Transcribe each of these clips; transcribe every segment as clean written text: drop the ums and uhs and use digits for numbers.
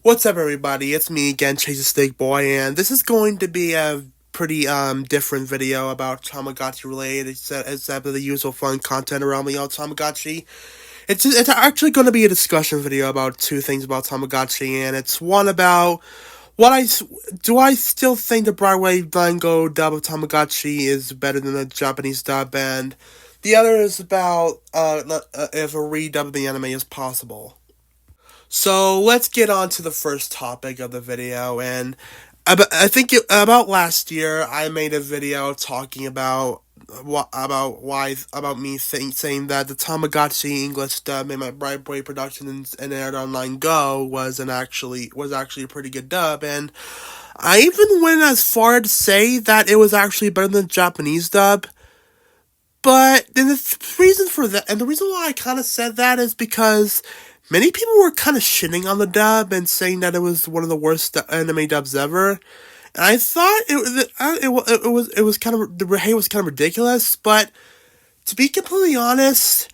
What's up, everybody? It's me again, Chase the Steak Boy, and this is going to be a pretty different video about Tamagotchi related, except for the usual fun content around me on Tamagotchi. It's actually going to be a discussion video about two things about Tamagotchi, and it's one about do I still think the Broadway Dango dub of Tamagotchi is better than the Japanese dub, and the other is about if a redub of the anime is possible. So let's get on to the first topic of the video, and about last year I made a video talking about saying that the Tamagotchi English dub made my Bright Boy production and aired online Go was actually a pretty good dub, and I even went as far to say that it was actually better than the Japanese dub. But then the reason why I kind of said that is because many people were kind of shitting on the dub and saying that it was one of the worst anime dubs ever. And I thought it was kind of, the hate was kind of ridiculous. But to be completely honest,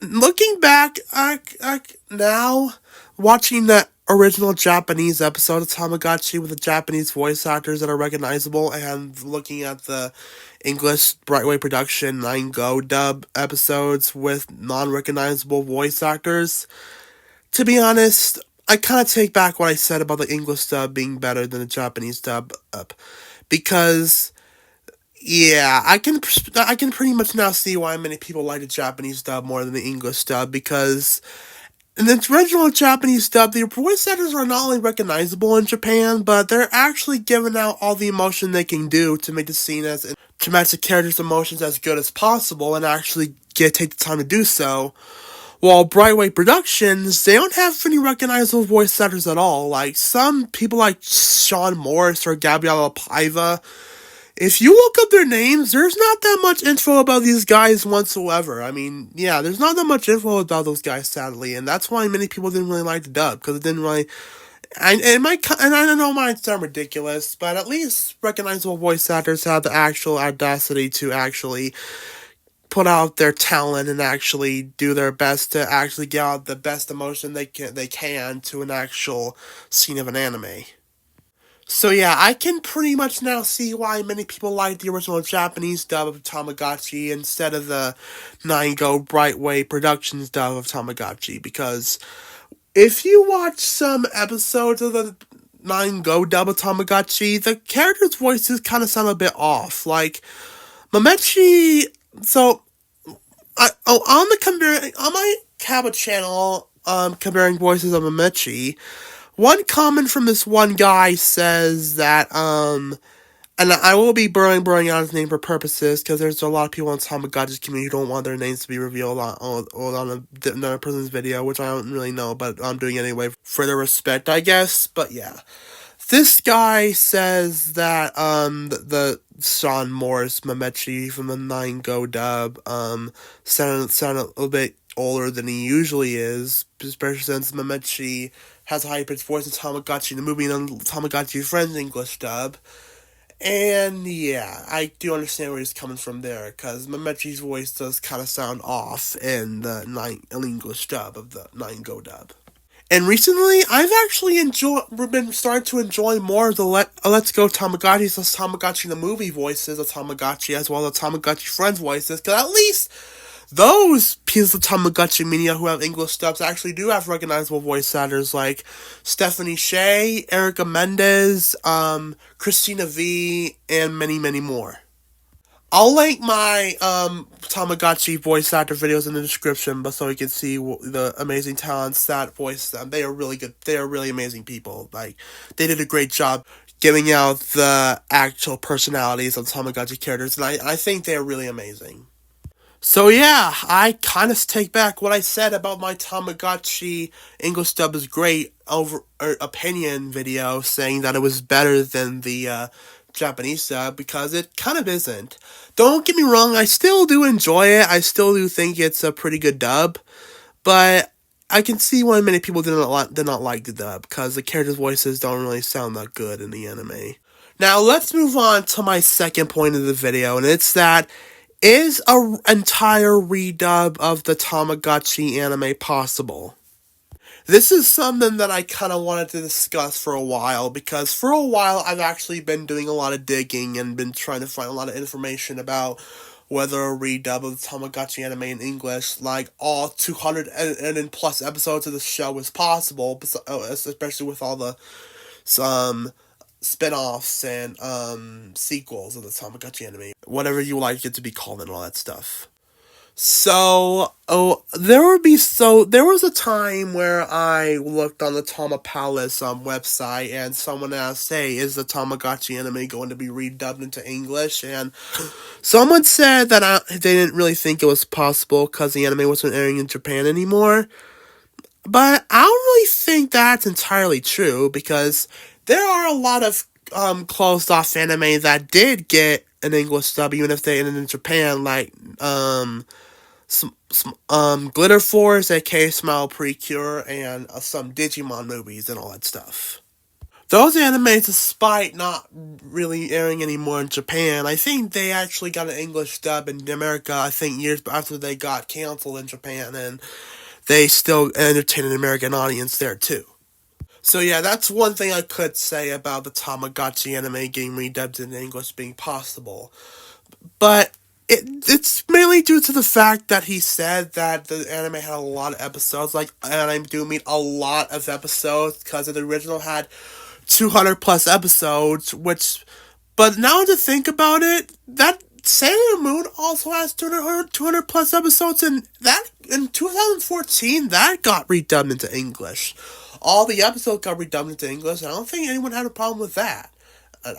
looking back now, watching the original Japanese episode of Tamagotchi with the Japanese voice actors that are recognizable, and looking at the English Brightway production 9 Go dub episodes with non-recognizable voice actors, to be honest, I kind of take back what I said about the English dub being better than the Japanese dub because yeah, I can pretty much now see why many people like the Japanese dub more than the English dub, because in the original Japanese dub, the voice actors are not only recognizable in Japan, but they're actually giving out all the emotion they can do to make the scene to match the character's emotions as good as possible, and actually take the time to do so. While Brightway Productions, they don't have any recognizable voice actors at all. Like some people like Sean Morris or Gabriella Paiva, if you look up their names, there's not that much info about these guys whatsoever. I mean, yeah, there's not that much info about those guys, sadly, and that's why many people didn't really like the dub, because it didn't really. And I don't know, it might sound ridiculous, but at least recognizable voice actors have the actual audacity to actually put out their talent and actually do their best to actually get out the best emotion they can to an actual scene of an anime. So yeah, I can pretty much now see why many people like the original Japanese dub of Tamagotchi instead of the 9 Go Brightway Productions dub of Tamagotchi, because if you watch some episodes of the 9 Go dub of Tamagotchi, the characters' voices kind of sound a bit off. Like, Mamechi, so, on my Cabot channel, comparing voices of Mamechi, one comment from this one guy says that, and I will be blurring out his name for purposes, because there's a lot of people in Tamagotchi's community who don't want their names to be revealed on another person's video, which I don't really know, but I'm doing it anyway for their respect, I guess. But yeah, this guy says that the Sean Morris Mamechi from the 9 Go dub sounded a little bit older than he usually is, especially since Mamechi has a high-pitched voice in Tamagotchi in the movie and Tamagotchi Friends English dub. And yeah, I do understand where he's coming from there, because Mamechi's voice does kind of sound off in the English dub of the 9 Go dub. And recently, I've actually been starting to enjoy more of the Let's Go Tamagotchi, so Tamagotchi the movie voices of Tamagotchi, as well as Tamagotchi Friends voices, because at least those pieces of Tamagotchi media who have English dubs actually do have recognizable voice actors like Stephanie Shea, Erica Mendez, Christina V, and many, many more. I'll link my Tamagotchi voice actor videos in the description, but so you can see the amazing talents that voice them. They are really good. They are really amazing people. Like, they did a great job giving out the actual personalities of Tamagotchi characters, and I think they are really amazing. So yeah, I kind of take back what I said about my Tamagotchi English dub is great opinion video, saying that it was better than the Japanese dub, because it kind of isn't. Don't get me wrong, I still do enjoy it. I still do think it's a pretty good dub, but I can see why many people did not like the dub, because the characters' voices don't really sound that good in the anime. Now let's move on to my second point of the video, and it's that, is an entire redub of the Tamagotchi anime possible? This is something that I kind of wanted to discuss for a while, because for a while I've actually been doing a lot of digging and been trying to find a lot of information about whether a redub of the Tamagotchi anime in English, like all 200 and plus episodes of the show, is possible, especially with all the some spin-offs and sequels of the Tamagotchi anime, whatever you like it to be called and all that stuff. So, there was a time where I looked on the Tama Palace website, and someone asked, hey, is the Tamagotchi anime going to be redubbed into English? And someone said that they didn't really think it was possible because the anime wasn't airing in Japan anymore. But I don't really think that's entirely true, because there are a lot of closed off anime that did get an English dub, even if they ended in Japan, like Glitter Force, aka Smile Precure, and some Digimon movies and all that stuff. Those animes, despite not really airing anymore in Japan, I think they actually got an English dub in America, I think years after they got canceled in Japan, and they still entertain an American audience there too. So yeah, that's one thing I could say about the Tamagotchi anime getting redubbed in English being possible. But it's mainly due to the fact that he said that the anime had a lot of episodes, like, and I do mean a lot of episodes, because the original had 200 plus episodes, which, but now to think about it, that Sailor Moon also has 200 plus episodes, and that, in 2014, that got redubbed into English. All the episodes got redubbed into English, and I don't think anyone had a problem with that.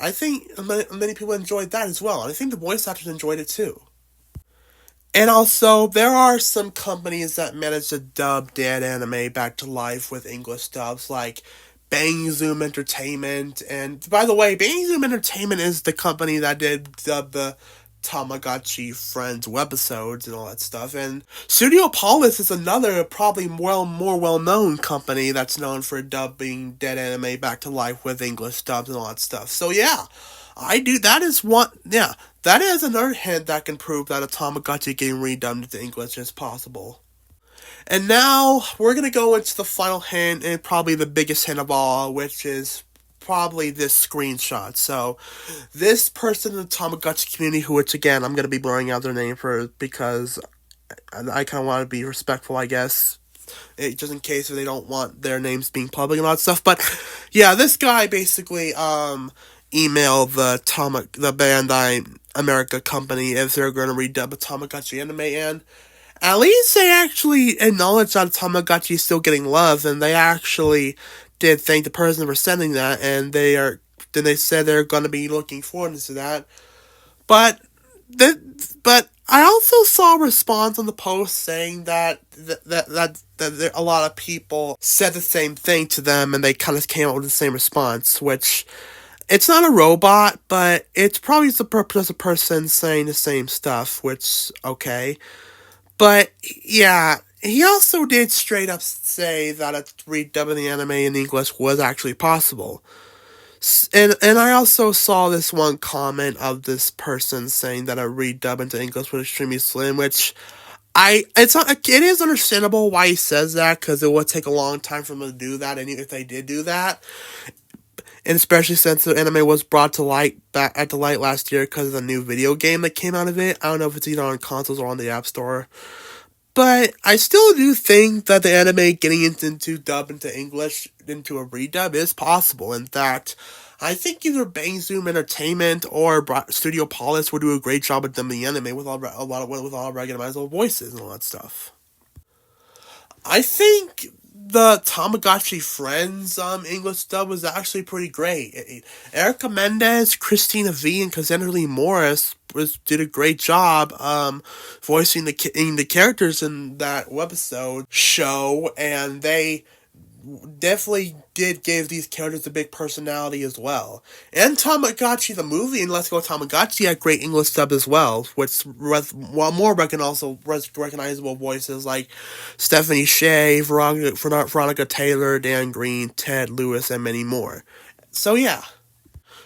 I think many people enjoyed that as well, and I think the voice actors enjoyed it too. And also, there are some companies that manage to dub dead anime back to life with English dubs, like Bang Zoom Entertainment. And by the way, Bang Zoom Entertainment is the company that did dub the Tamagotchi Friends webisodes and all that stuff. And Studio Polis is another, probably more well known company that's known for dubbing dead anime back to life with English dubs and all that stuff. So yeah, I do. That is one. Yeah, that is another hint that can prove that a Tamagotchi game redubbed into English is possible. And now we're gonna go into the final hint, and probably the biggest hint of all, which is probably this screenshot. So, this person in the Tamagotchi community, who, which again, I'm gonna be blurring out their name for, because I kind of want to be respectful, I guess, just in case they don't want their names being public and all that stuff. But yeah, this guy basically emailed the Bandai America company if they're going to redub a Tamagotchi anime, and at least they actually acknowledged that Tamagotchi is still getting love, and they actually did thank the person for sending that, and they said they're going to be looking forward to that. But but I also saw a response on the post saying that a lot of people said the same thing to them, and they kind of came up with the same response, which, it's not a robot, but it's probably just a person saying the same stuff, which, okay. But yeah, he also did straight up say that a redubbing the anime in English was actually possible. And I also saw this one comment of this person saying that a redub into English was extremely slim, which it is understandable why he says that, because it would take a long time for them to do that, and if they did do that, and especially since the anime was brought to light last year because of the new video game that came out of it. I don't know if it's either on consoles or on the App Store. But I still do think that the anime getting into dub into English, into a redub, is possible. In fact, I think either Bang Zoom Entertainment or Studio Polis will do a great job at dubbing the anime with all recognizable voices and all that stuff. I think the Tamagotchi Friends English dub was actually pretty great. Erica Mendez, Christina V, and Cassandra Lee Morris did a great job voicing the characters in that webisode show, and they definitely did give these characters a big personality as well. And Tamagotchi the movie and Let's Go Tamagotchi had great English dub as well, which more recognizable voices like Stephanie Shea, Veronica Taylor, Dan Green, Ted Lewis, and many more. So yeah.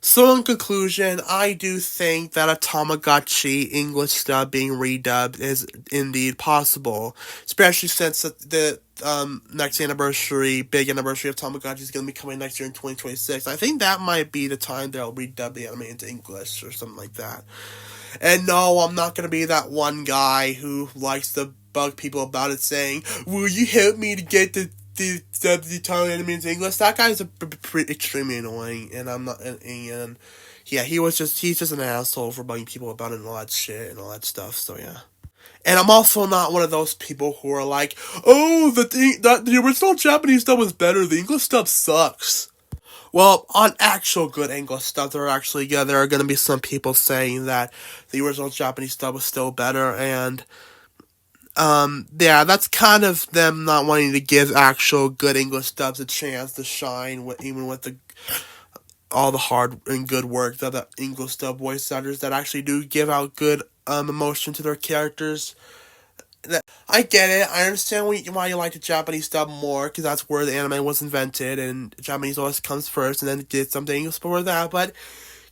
So in conclusion, I do think that a Tamagotchi English dub being redubbed is indeed possible, especially since next anniversary, big anniversary of Tamagotchi is going to be coming next year in 2026. I think that might be the time they'll redub the anime into English or something like that. And no, I'm not going to be that one guy who likes to bug people about it saying, will you help me to get the Italian anime into English? That guy's extremely annoying, and I'm not, and yeah, he's just an asshole for bugging people about it and all that shit and all that stuff, so yeah. And I'm also not one of those people who are like, oh, the original Japanese stuff was better, the English stuff sucks. Well, on actual good English stuff, there are going to be some people saying that the original Japanese stuff was still better, and yeah, that's kind of them not wanting to give actual good English dubs a chance to shine, even with all the hard and good work that the English dub voice actors that actually do give out good emotion to their characters. I get it. I understand why you like the Japanese dub more, because that's where the anime was invented, and Japanese always comes first, and then it did something English before that. But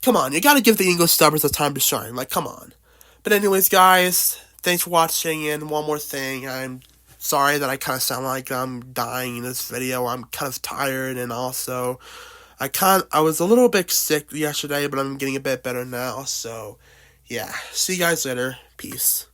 come on, you gotta give the English dubbers a time to shine. Like, come on. But anyways, guys, thanks for watching. And one more thing, I'm sorry that I kind of sound like I'm dying in this video. I'm kind of tired, and also I was a little bit sick yesterday, but I'm getting a bit better now. So yeah, see you guys later. Peace.